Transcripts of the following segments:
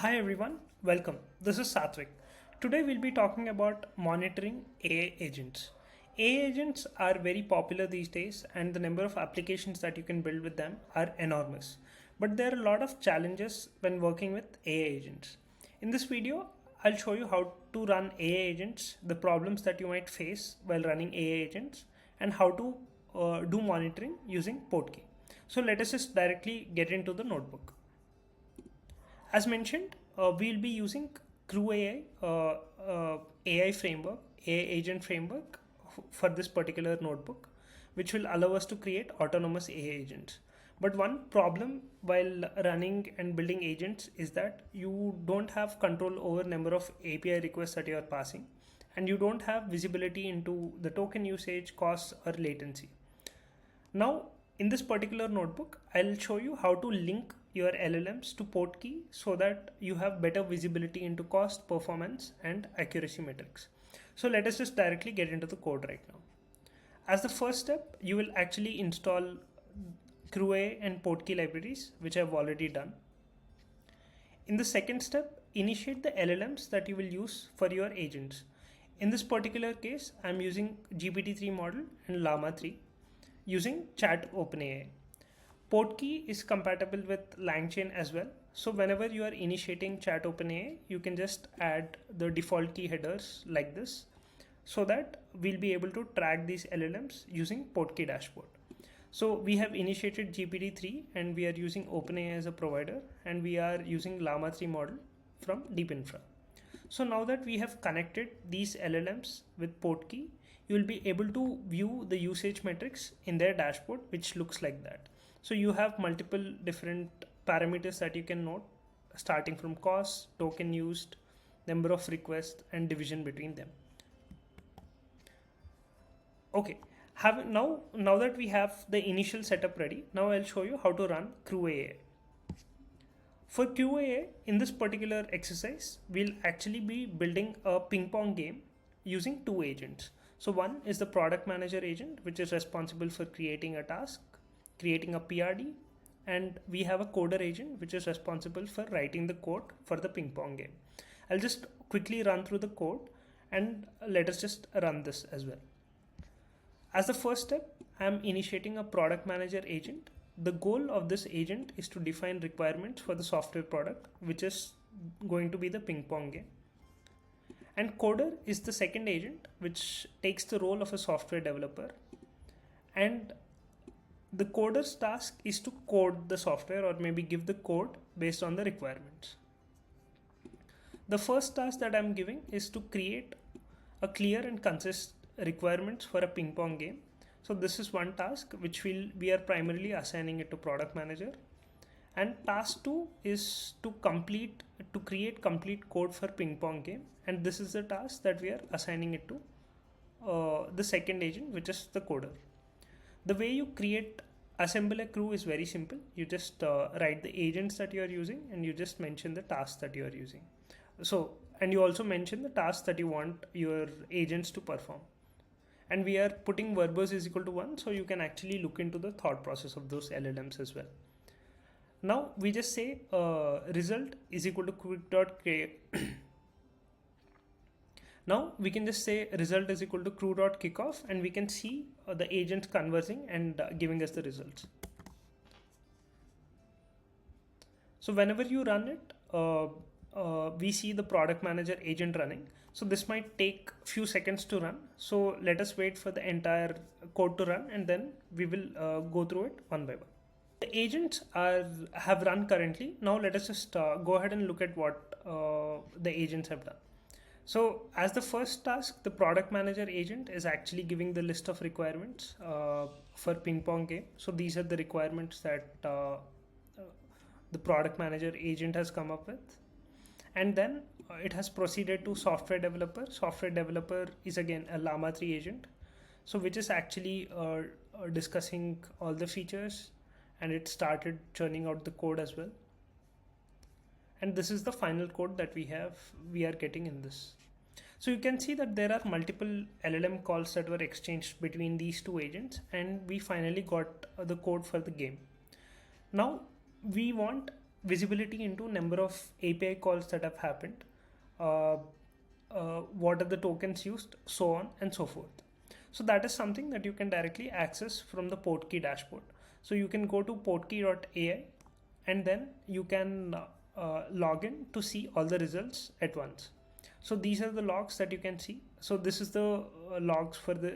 Hi everyone, welcome. This is Satvik. Today we'll be talking about monitoring AI agents. AI agents are very popular these days, and the number of applications that you can build with them are enormous. But there are a lot of challenges when working with AI agents. In this video, I'll show you how to run AI agents, the problems that you might face while running AI agents, and how to do monitoring using Portkey. So let us just directly get into the notebook. As mentioned, we'll be using CrewAI AI framework, AI agent framework for this particular notebook, which will allow us to create autonomous AI agents. But one problem while running and building agents is that you don't have control over number of API requests that you are passing, and you don't have visibility into the token usage, costs, or latency. Now, in this particular notebook, I'll show you how to link your LLMs to Portkey so that you have better visibility into cost, performance, and accuracy metrics. So let us just directly get into the code right now. As the first step, you will actually install CrewAI and Portkey libraries, which I've already done. In the second step, initiate the LLMs that you will use for your agents. In this particular case, I'm using GPT-3 model and Llama 3 using Chat OpenAI. Portkey is compatible with LangChain as well. So whenever you are initiating Chat OpenAI, you can just add the default key headers like this so that we'll be able to track these LLMs using Portkey dashboard. So we have initiated GPT-3 and we are using OpenAI as a provider, and we are using Llama 3 model from Deep Infra. So now that we have connected these LLMs with Portkey, you will be able to view the usage metrics in their dashboard, which looks like that. So you have multiple different parameters that you can note, starting from cost, token used, number of requests, and division between them. Okay, now that we have the initial setup ready, now I'll show you how to run CrewAI. For CrewAI, in this particular exercise, we'll actually be building a ping pong game using two agents. So one is the product manager agent, which is responsible for creating a task, creating a PRD, and we have a coder agent, which is responsible for writing the code for the ping pong game. I'll just quickly run through the code and let us just run this as well. As the first step, I'm initiating a product manager agent. The goal of this agent is to define requirements for the software product, which is going to be the ping pong game. And coder is the second agent, which takes the role of a software developer. And the coder's task is to code the software or maybe give the code based on the requirements. The first task that I'm giving is to create a clear and consistent requirements for a ping pong game. So this is one task which we are primarily assigning it to product manager. And task 2 is to create complete code for ping pong game, and this is the task that we are assigning it to the second agent, which is the coder. The way you assemble a crew is very simple. You just write the agents that you are using, and you just mention the tasks that you are using. And you also mention the tasks that you want your agents to perform. And we are putting verbose is equal to 1, so you can actually look into the thought process of those LLMs as well. Now we just say result is equal to quick.create. Now we can just say result is equal to crew.kickoff, and we can see the agent conversing and giving us the results. So whenever you run it, we see the product manager agent running. So this might take few seconds to run. So let us wait for the entire code to run, and then we will go through it one by one. The agents have run currently. Now let us just go ahead and look at what the agents have done. So as the first task, the product manager agent is actually giving the list of requirements for ping pong game. So these are the requirements that the product manager agent has come up with. And then it has proceeded to software developer. Software developer is again a Llama 3 agent. So which is actually discussing all the features, and it started churning out the code as well. And this is the final code that we are getting in this. So you can see that there are multiple LLM calls that were exchanged between these two agents, and we finally got the code for the game. Now we want visibility into number of API calls that have happened, uh, what are the tokens used, so on and so forth. So that is something that you can directly access from the Portkey dashboard. So you can go to portkey.ai and then you can log in to see all the results at once. So these are the logs that you can see. So this is the logs for the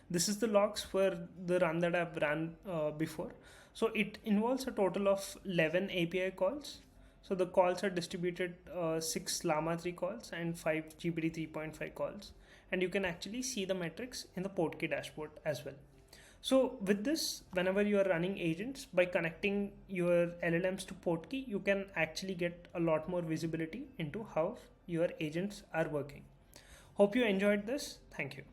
this is the logs for the run that I've ran before. So it involves a total of 11 API calls. So the calls are distributed 6 Llama 3 calls and 5 GPT 3.5 calls. And you can actually see the metrics in the Portkey dashboard as well. So with this, whenever you are running agents, by connecting your LLMs to Portkey, you can actually get a lot more visibility into how your agents are working. Hope you enjoyed this. Thank you.